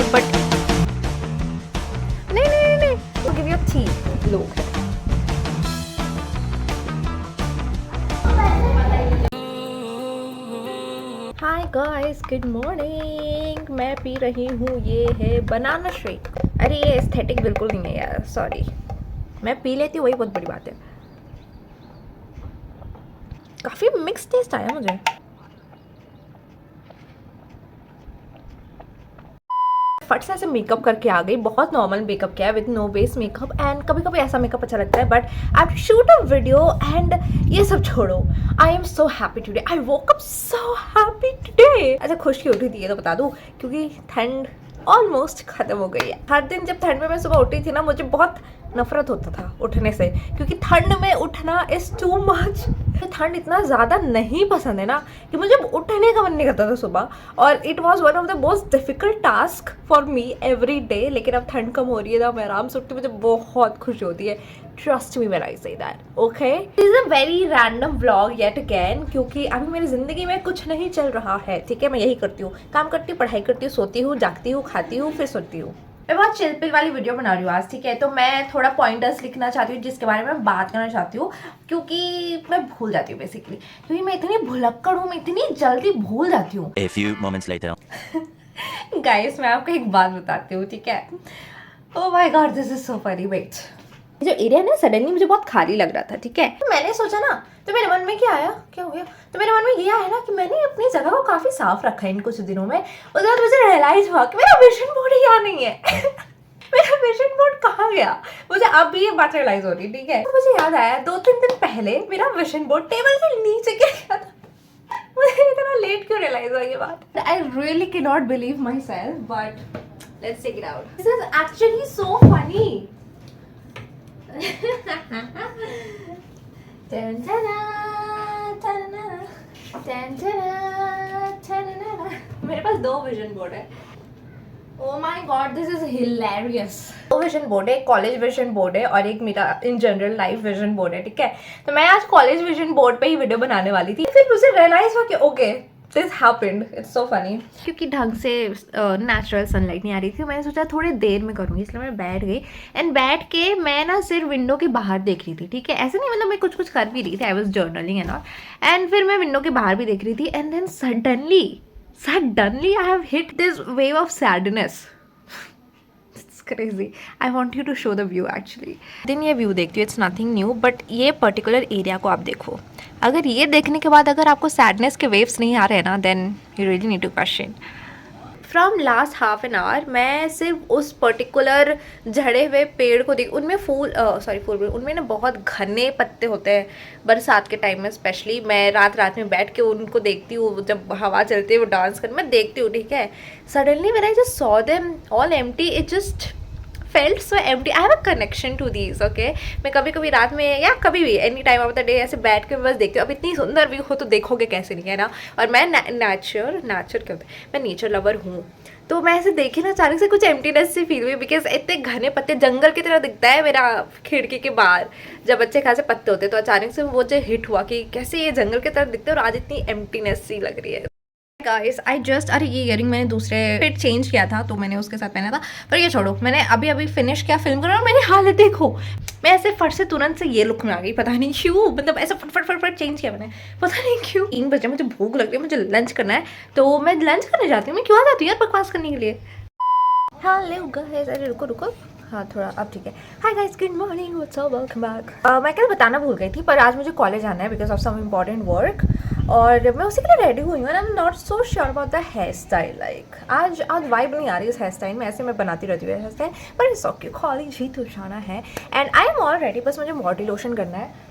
But नहीं नहीं नहीं, वो गिव यू थी लोग। Hi guys, good morning. मैं पी रही हूँ, ये है बनाना शेक। अरे ये एस्थेटिक बिल्कुल नहीं है यार, सॉरी। मैं पी लेती हूँ, वही बहुत बड़ी बात है। काफ़ी मिक्स टेस्ट आया मुझे। फट से ऐसे मेकअप करके आ गई, बहुत नॉर्मल मेकअप किया है with no base makeup. And कभी कभी ऐसा मेकअप अच्छा लगता है, but I shoot a video and ये सब छोड़ो। I am so happy today, I woke up so happy today. अच्छा खुश क्यों उठी थी ये तो बता दूं, क्योंकि ठंड ऑलमोस्ट खत्म हो गई है। हर दिन जब ठंड में मैं सुबह उठी थी ना, मुझे बहुत नफरत होता था उठने से, क्योंकि ठंड में उठना इज टू मच। ठंड इतना ज़्यादा नहीं पसंद है ना कि मुझे उठने का मन नहीं करता था सुबह, और it was one of the most difficult task for me every day. लेकिन अब ठंड कम हो रही है ना, मैं आराम से उठती हूँ, मुझे बहुत खुशी होती है। Trust me when I say that, okay. Is a very random vlog yet again, क्योंकि अभी मेरी जिंदगी में कुछ नहीं चल रहा है, ठीक है। मैं यही करती हूँ, काम करती हूँ, पढ़ाई करती हूँ, सोती हूँ, जागती हूँ, खाती हूँ, फिर सोती हूँ। मैं बहुत चिलपिल वाली वीडियो बना रही हूँ आज, ठीक है। तो मैं थोड़ा पॉइंटर्स लिखना चाहती हूँ जिसके बारे में मैं बात करना चाहती हूँ, क्योंकि मैं भूल जाती हूँ बेसिकली, क्योंकि मैं इतनी भुलक्कड़ हूँ, मैं इतनी जल्दी भूल जाती हूँ। A few moments later. Guys मैं आपको एक बात बताती हूँ, ठीक है। Oh my God, this is so funny. Wait, जो एरिया ना सडनली मुझे बहुत खाली लग रहा था, ठीक है। तो मैंने सोचा ना, तो मेरे मन में क्या आया, क्या हो गया, तो मेरे मन में ये आया ना कि मैंने अपनी जगह को काफी साफ रखा है इन कुछ दिनों में। उसके बाद मुझे रियलाइज हुआ कि मेरा विजन बोर्ड ही यहाँ नहीं है। मेरा विजन बोर्ड कहाँ गया, मुझे अब भी ये बात रियलाइज हो रही, ठीक है। तो मुझे याद आया 2-3 दिन पहले मेरा विजन बोर्ड टेबल के नीचे गिर गया था। मुझे इतना लेट क्यों रियलाइज हुआ ये बात। I really can not believe myself, but let's check it out. This is actually so funny. मेरे पास 2 विजन बोर्ड है। Oh my God, this is hilarious. 2 vision board है, एक कॉलेज विजन बोर्ड है और एक मेरा in general life vision board है, ठीक है। तो मैं आज कॉलेज विजन बोर्ड पे ही वीडियो बनाने वाली थी, फिर मुझे रियलाइज हुआ कि okay this happened, it's so funny. क्योंकि ढंग से नेचुरल सनलाइट नहीं आ रही थी, मैंने सोचा थोड़ी देर में करूँगी, इसलिए मैं बैठ गई। एंड बैठ के मैं ना सिर्फ विंडो के बाहर देख रही थी, ठीक है। ऐसे नहीं, मतलब मैं कुछ कुछ कर भी रही थी, I was journaling and all. And फिर मैं विंडो के बाहर भी देख रही थी, and then suddenly I have hit this wave of sadness. It's crazy. I want you to show the view actually. दिन ये व्यू देखती हूँ, it's nothing new, but ये पर्टिकुलर एरिया को आप देखो। अगर ये देखने के बाद अगर आपको सैडनेस के वेव्स नहीं आ रहे हैं ना, then you really need to question. From last half an hour मैं सिर्फ उस पर्टिकुलर झड़े हुए पेड़ को देख, उनमें फूल उनमें ना बहुत घने पत्ते होते हैं बरसात के टाइम में स्पेशली। मैं रात रात में बैठ के उनको देखती हूँ, जब हवा चलती है वो डांस कर मैं देखती हूँ, ठीक है। Suddenly when I just saw them all empty, it just felt so empty. I have a connection to these, okay. मैं कभी कभी रात में या कभी भी any time of the day ऐसे बैठ के बस देखती हूँ। अब इतनी सुंदर व्यू हो तो देखोगे कैसे नहीं, है ना। और मैं नेचर क्या होता है, मैं नेचर लवर हूँ, तो मैं ऐसे देखी ना अचानक से कुछ एम्प्टीनेस सी फील हुई, बिकॉज इतने घने पत्ते जंगल की तरह दिखता है मेरा खिड़की के बाहर जब अच्छे खासे पत्ते होते, तो अचानक से वो जो हिट हुआ कि कैसे ये जंगल की तरह दिखते हैं और आज इतनी एम्प्टीनेस सी लग रही है। गाइस आई जस्ट, अरे ये इयरिंग मैंने दूसरे फिट चेंज किया था तो मैंने उसके साथ पहना था, पर ये छोड़ो, मैंने अभी फिनिश किया फिल्म करना और मेरी हालत देखो। मैं ऐसे फट से तुरंत से ये लुक में आ गई, पता नहीं क्यों, मतलब ऐसा फट चेंज किया मैंने, पता नहीं क्यों। 3 बजे मुझे भूख लग रही है, मुझे लंच करना है, तो मैं लंच करने जाती हूँ। मैं क्यों आ जाती हूँ यार बकवास करने के लिए। हेलो गाइस, अरे रुको हाँ थोड़ा, अब ठीक है। Hi guys, good morning, what's up, welcome back. मैं कल बताना भूल गई थी, पर आज मुझे कॉलेज आना है because of some important work, और मैं उसी के लिए रेडी हुई हूँ। I am not so sure about the hairstyle, like आज वाइब नहीं आ रही इस हेयर स्टाइल में। ऐसे मैं बनाती रहती हूँ हेयर स्टाइल, पर इट्स ओके, कॉलेज ही तो जाना है। And I am all ready, बस मुझे बॉडी लोशन करना है।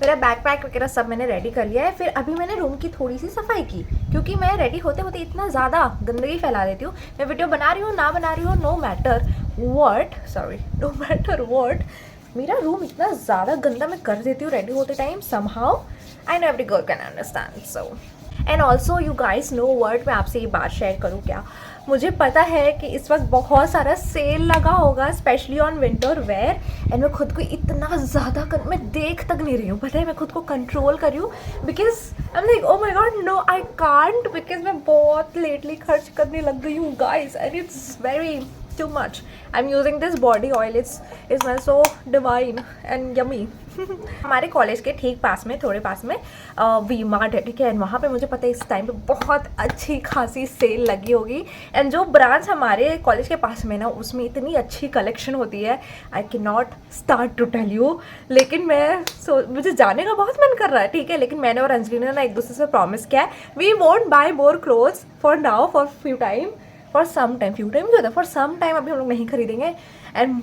मेरा बैग पैक वगैरह सब मैंने रेडी कर लिया है। फिर अभी मैंने रूम की थोड़ी सी सफाई की, क्योंकि मैं रेडी होते होते इतना ज़्यादा गंदगी फैला देती हूँ। मैं वीडियो बना रही हूँ ना बना रही हूँ, नो मैटर वॉट, मेरा रूम इतना ज़्यादा गंदा मैं कर देती हूँ रेडी होते time somehow. I know every girl can understand. So and also you guys no word, मैं आपसे ये बात शेयर करूँ क्या, मुझे पता है कि इस वक्त बहुत सारा सेल लगा होगा specially on winter wear, and मैं खुद को इतना ज़्यादा मैं देख तक नहीं रही हूँ, पता है मैं खुद को कंट्रोल कर रही हूँ because I am like oh my God no I can't, because मैं बहुत लेटली खर्च करने लग गई हूँ guys, and it's very too much. I'm using this body oil. It smells so divine and yummy. हमारे कॉलेज के ठीक पास में, थोड़े पास में वी मार्ट है, ठीक है, एंड वहाँ पे मुझे पता है इस टाइम पे बहुत अच्छी खासी सेल लगी होगी, एंड जो ब्रांच हमारे कॉलेज के पास में ना उसमें इतनी अच्छी कलेक्शन होती है, I can not start to tell you, लेकिन मुझे जाने का बहुत मन कर रहा है, ठीक है, लेकिन मैंने और अंजलि ने ना एक दूसरे से प्रॉमिस किया है we won't buy more clothes for now for few time क्यों होता है फॉर सम टाइम, अभी हम लोग नहीं खरीदेंगे, एंड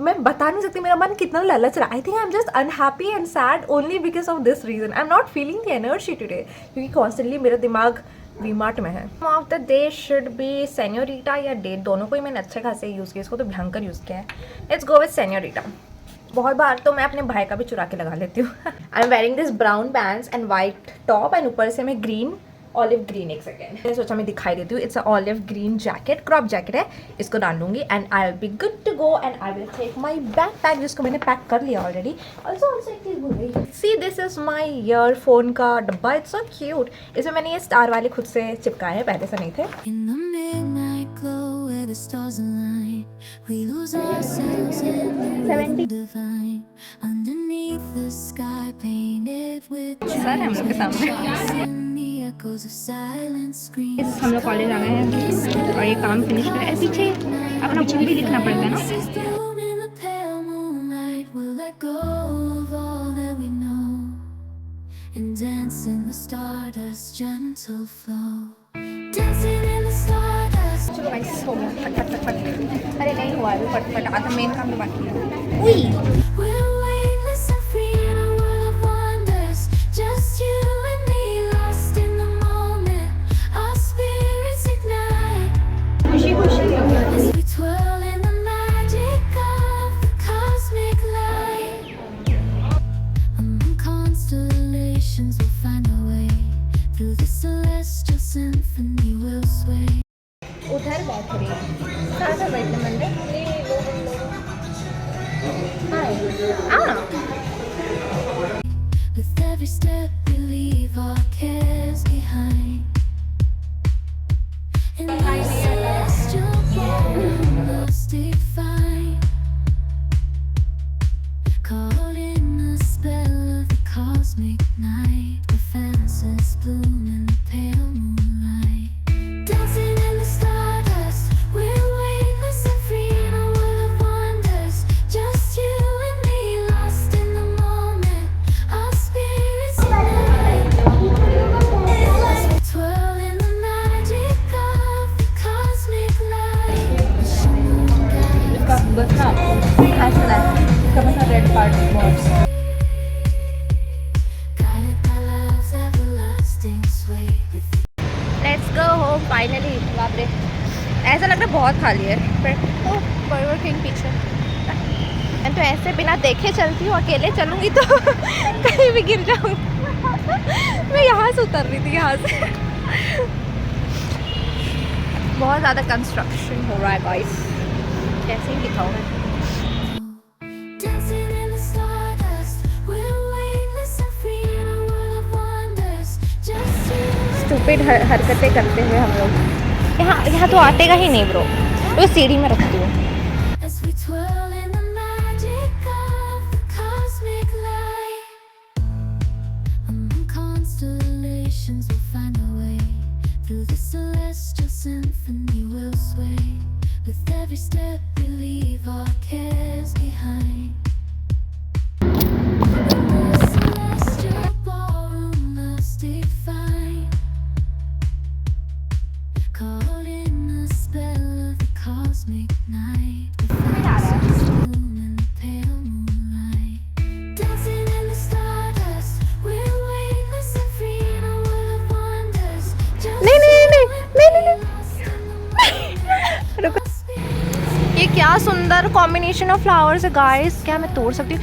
मैं बता नहीं सकती मेरा मन कितना ललच रहा है। I think I am just unhappy and sad only because of this reason. I am not feeling the energy today, क्योंकि कॉन्स्टेंटली मेरा दिमाग वी मार्ट में है। Of the day should be senorita या डेट, दोनों को ही मैंने अच्छे खासे यूज़ किया, इसको तो भयंकर यूज़ किया है। Let's go with senorita. बहुत बार तो मैं अपने भाई का भी चुरा के लगा लेती हूँ। I am wearing this brown pants and white top, and ऊपर से मैं ग्रीन ऑलिव ग्रीन, एक सेकेंड मैंने सोचा मैं दिखाई देती हूँ, it's a olive green jacket, crop jacket है, इसको डाल लूँगी and I will be good to go, and I will take my backpack जिसको मैंने पैक कर लिया ऑलरेडी। ऑल्सो एक चीज़ भूल गई, see this is my earphone का डब्बा, इट्स सो क्यूट, इसमें मैंने ये स्टार वाले खुद से चिपकाए हैं, पहले से नहीं थे। सर हम लोग के सामने इस हम लोग कॉलेज आ गए हैं और ये काम फिनिश करें, पीछे अपना बुक भी लिखना पड़ता है ना। चलो गाइस हो गया, फटाफट। अरे नहीं हुआ अभी, फटाफट आता मेन काम तो बाकी है। उई उधर बैठ रही कहाँ से बैठने मंदिर आओ ना। With every step we leave our cares behind, and the celestial ballroom will stay fine, caught in the spell of the cosmic night, where fantasies bloom in the pale moonlight, dancing in the stardust. We're weightless and free in a world of wonders, just you and me, lost in the moment, our spirits unite, as we twirl in the magic of the cosmic light. The shimmering galaxies, guided by love's everlasting sway. Let's go home finally. बाप रे ऐसा लग रहा है बहुत खाली है, पर ओ बर्गर किंग पीछे। मैं तो ऐसे बिना देखे चलती हूँ, अकेले चलूँगी तो कहीं भी गिर जाऊँगी। मैं यहाँ से उतर रही थी, यहाँ से। बहुत ज़्यादा कंस्ट्रक्शन हो रहा है गाइस, कैसे ही दिखाऊँ मैं। स्टूपिड हरकतें करते हुए हम लोग यहाँ तो आटेगा ही नहीं ब्रो, तो सीढ़ी में रखती हूँ। ये क्या सुंदर कॉम्बिनेशन ऑफ फ्लावर्स है गाइस, क्या मैं तोड़ सकती हूँ?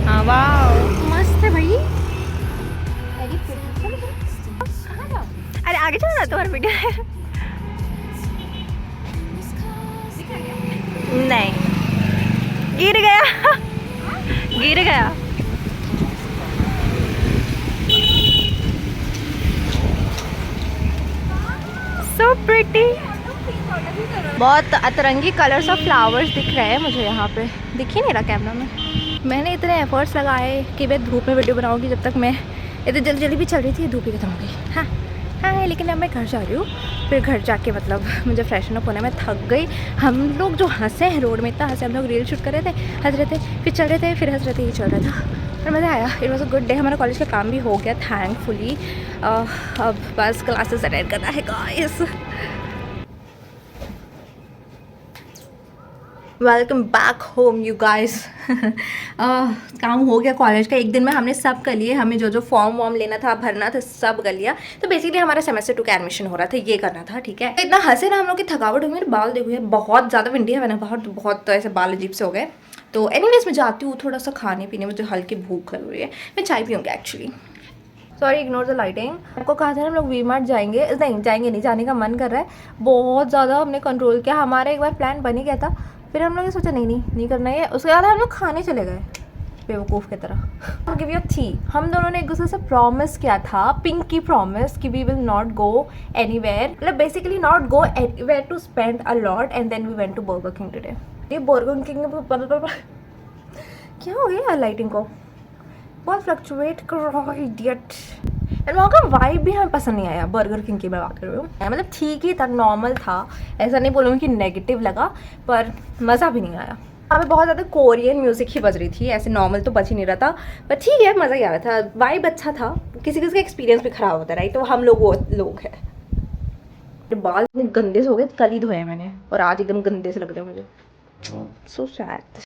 हाँ वाह आगे चलना तुम्हारा वीडियो। नहीं, गिर गया। गिर गया। So pretty। बहुत अतरंगी कलर्स ऑफ फ्लावर्स दिख रहे हैं मुझे यहाँ पे, दिख ही नहीं रहा कैमरा में। मैंने इतने एफर्ट्स लगाए कि मैं धूप में वीडियो बनाऊंगी, जब तक मैं इतनी जल्दी भी चल रही थी, धूप ही खत्म हो गई। हाँ हाँ, लेकिन अब मैं घर जा रही हूँ। फिर घर जाके मतलब मुझे फ्रेशन अप होने में थक गई। हम लोग जो हंसे हैं रोड में, इतना हंसे, हम लोग रील शूट कर रहे थे, हंस रहे थे, फिर चल रहे थे, फिर हंस रहे थे, ये चल रहा था और मज़ा आया। It was a good day. हमारा कॉलेज का काम भी हो गया थैंकफुली। अब बस क्लासेस अटेंड करना है guys. Welcome back home you guys. काम हो गया कॉलेज का, एक दिन में हमने सब कर लिए। हमें जो जो फॉर्म वॉर्म लेना था, भरना था, सब कर लिया। तो बेसिकली हमारा सेमेस्टर 2 का एडमिशन हो रहा था, ये करना था, ठीक है। तो इतना हंसे ना हम लोग की थकावट हो गई। मेरे बाल देखो, बहुत ज़्यादा विंडी है, मैंने बहुत ऐसे बाल अजीब से हो गए। तो एनीवेज मैं जाती हूँ, थोड़ा सा खाने पीने, मुझे हल्की भूख लग रही है, मैं चाय पीऊँगी actually. Sorry, ignore the lighting. आपको कहा था हम लोग वी मार्ट जाएंगे, नहीं जाएंगे नहीं, जाने का मन कर रहा है बहुत ज़्यादा। हमने कंट्रोल किया, हमारा एक बार प्लान बन ही गया था, फिर हम लोग ने सोचा नहीं करना है। उसके बाद हम लोग खाने चले गए बेवकूफ़ की तरह। गिव यू थी, हम दोनों ने एक दूसरे से प्रॉमिस किया था, पिंक की प्रॉमिस, कि we will not go anywhere, मतलब basically not go anywhere to spend a lot, and then we went to Burger King today. ये बर्गर किंग क्या हो गया लाइटिंग को, बहुत फ्लक्चुएट कर रहा है इडियट। एंड वहाँ का वाइब भी हमें पसंद नहीं आया, बर्गर किंग की मैं बात कर रही हूँ। मतलब ठीक ही था, नॉर्मल था, ऐसा नहीं बोलूँगी कि नेगेटिव लगा, पर मज़ा भी नहीं आया। वहाँ पे बहुत ज़्यादा कोरियन म्यूज़िक ही बज रही थी, ऐसे नॉर्मल तो बज ही नहीं रहा था, पर ठीक है, मज़ा ही आ रहा था, वाइब अच्छा था। किसी किसी का एक्सपीरियंस भी ख़राब होता है, राइट। तो हम लोग वो लोग हैं। बाल इतने गंदे से हो गए, कल ही धोए मैंने और आज एकदम गंदे से लग रहे हैं मुझे। So sad.